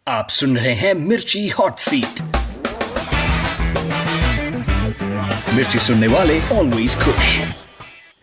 आप सुन रहे हैं मिर्ची हॉट सीट। मिर्ची सुनने वाले ऑलवेज खुश।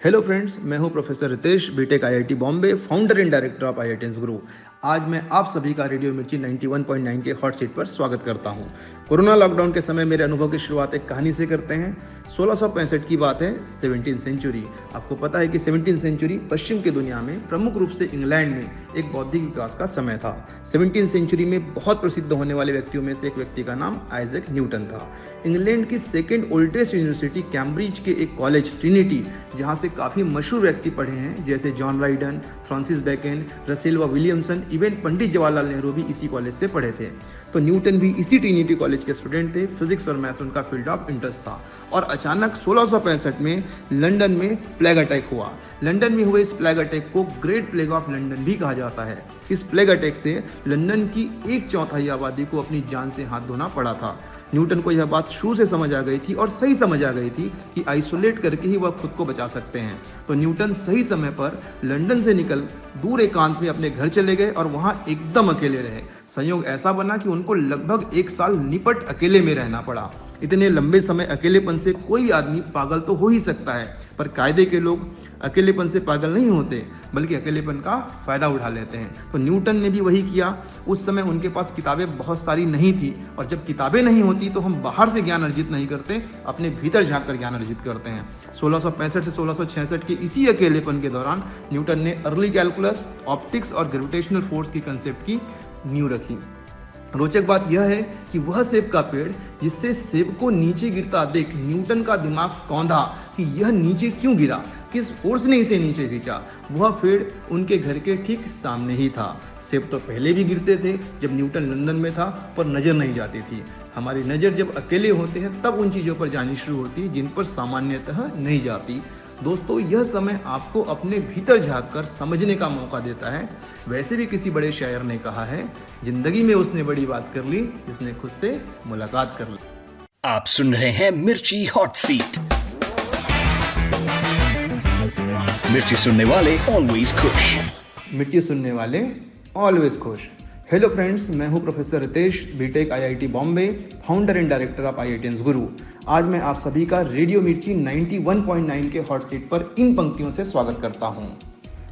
हेलो फ्रेंड्स, मैं हूं professor Ritesh, B Tech IIT Bombay, founder and director of IITians Guru. आज मैं आप सभी का रेडियो मिर्ची 91.9 के हॉट सीट पर स्वागत करता हूं। कोरोना लॉकडाउन के समय मेरे अनुभव की शुरुआत एक कहानी से करते हैं। 1665 की बात है, 17th सेंचुरी। आपको पता है कि 17th सेंचुरी पश्चिम की दुनिया में, प्रमुख रूप से इंग्लैंड में, एक बौद्धिक विकास का समय था। 17th सेंचुरी में बहुत प्रसिद्ध होने वाले व्यक्तियों में से एक व्यक्ति का नाम आइजैक न्यूटन था। इंग्लैंड की सेकेंड ओल्डेस्ट यूनिवर्सिटी कैम्ब्रिज के एक कॉलेज ट्रिनिटी, जहाँ से काफ़ी मशहूर व्यक्ति पढ़े हैं जैसे John Dryden, Francis Bacon, Russell व विलियमसन, इवन पंडित जवाहरलाल नेहरू भी इसी कॉलेज से पढ़े थे। तो न्यूटन भी इसी ट्रिनिटी कॉलेज के स्टूडेंट थे। फिजिक्स और मैथ्स उनका फील्ड ऑफ इंटरेस्ट था। और अचानक 1665 में लंदन में प्लेग अटैक हुआ। लंदन में हुए इस प्लेग अटैक को ग्रेट प्लेग ऑफ लंदन भी कहा जाता है। इस प्लेग अटैक से लंदन की 1/4 आबादी को अपनी जान से हाथ धोना पड़ा था। न्यूटन को यह बात शुरू से समझ आ गई थी और सही समझ आ गई थी कि आइसोलेट करके ही वह खुद को बचा सकते हैं। तो न्यूटन सही समय पर लंदन से निकल दूर एकांत में अपने घर चले गए और वहां एकदम अकेले रहे। संयोग ऐसा बना कि उनको लगभग 1 साल निपट अकेले में रहना पड़ा। इतने लंबे समय अकेलेपन से कोई आदमी पागल तो हो ही सकता है, पर कायदे के लोग अकेलेपन से पागल नहीं होते, बल्कि अकेलेपन का फायदा उठा लेते हैं। तो न्यूटन ने भी वही किया। उस समय उनके पास किताबें बहुत सारी नहीं थी, और जब किताबें नहीं होती तो हम बाहर से ज्ञान अर्जित नहीं करते, अपने भीतर झांक कर ज्ञान अर्जित करते हैं। 1665 से 1666 के इसी अकेलेपन के दौरान न्यूटन ने अर्ली कैलकुलस, ऑप्टिक्स और ग्रेविटेशनल फोर्स की कंसेप्ट की नींव रखी। रोचक बात यह है कि वह सेब का पेड़ जिससे सेब को नीचे गिरता देख न्यूटन का दिमाग कौंधा कि यह नीचे क्यों गिरा, किस फोर्स ने इसे नीचे खींचा। वह पेड़ उनके घर के ठीक सामने ही था। सेब तो पहले भी गिरते थे जब न्यूटन लंदन में था, पर नजर नहीं जाती थी। हमारी नजर जब अकेले होते हैं तब उन चीजों पर जानी शुरू होती है जिन पर सामान्यतः नहीं जाती। दोस्तों, यह समय आपको अपने भीतर झांक कर समझने का मौका देता है। वैसे भी किसी बड़े शायर ने कहा है, जिंदगी में उसने बड़ी बात कर ली जिसने खुद से मुलाकात कर ली। आप सुन रहे हैं मिर्ची हॉट सीट। मिर्ची सुनने वाले ऑलवेज खुश। मिर्ची सुनने वाले ऑलवेज खुश। हेलो फ्रेंड्स, मैं हूं professor Ritesh, B Tech IIT Bombay, founder and director of IITians Guru. आज मैं आप सभी का रेडियो मिर्ची 91.9 के हॉट सीट पर इन पंक्तियों से स्वागत करता हूं।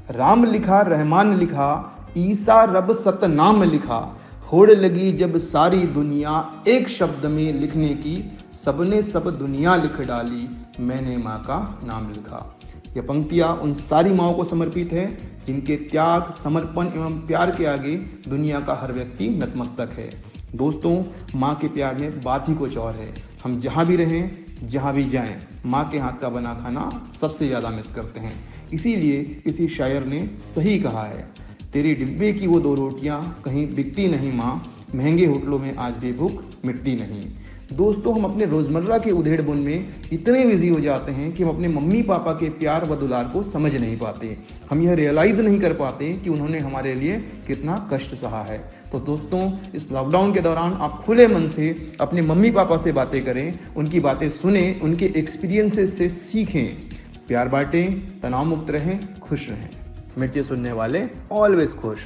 राम लिखा, रहमान लिखा, ईसा रब सतनाम लिखा, होड़ लगी जब सारी दुनिया एक शब्द में लिखने की, सबने सब दुनिया लिख डाली, मैंने माँ का नाम लिखा। यह पंक्तियाँ उन सारी माँओं को समर्पित है जिनके त्याग, समर्पण एवं प्यार के आगे दुनिया का हर व्यक्ति नतमस्तक है। दोस्तों, माँ के प्यार में बात ही कुछ और है। हम जहाँ भी रहें, जहाँ भी जाएं, माँ के हाथ का बना खाना सबसे ज़्यादा मिस करते हैं। इसीलिए किसी शायर ने सही कहा है, तेरी डिब्बे की वो 2 रोटियाँ कहीं बिकती नहीं माँ, महंगे होटलों में आज भी भूख मिटती नहीं। दोस्तों, हम अपने रोजमर्रा के उधेड़ बुन में इतने बिजी हो जाते हैं कि हम अपने मम्मी पापा के प्यार व दुलार को समझ नहीं पाते। हम यह रियलाइज नहीं कर पाते कि उन्होंने हमारे लिए कितना कष्ट सहा है। तो दोस्तों, इस लॉकडाउन के दौरान आप खुले मन से अपने मम्मी पापा से बातें करें, उनकी बातें सुने, उनके एक्सपीरियंसेस से सीखें, प्यार बांटें, तनाव मुक्त रहें, खुश रहें। मिर्ची सुनने वाले ऑलवेज खुश।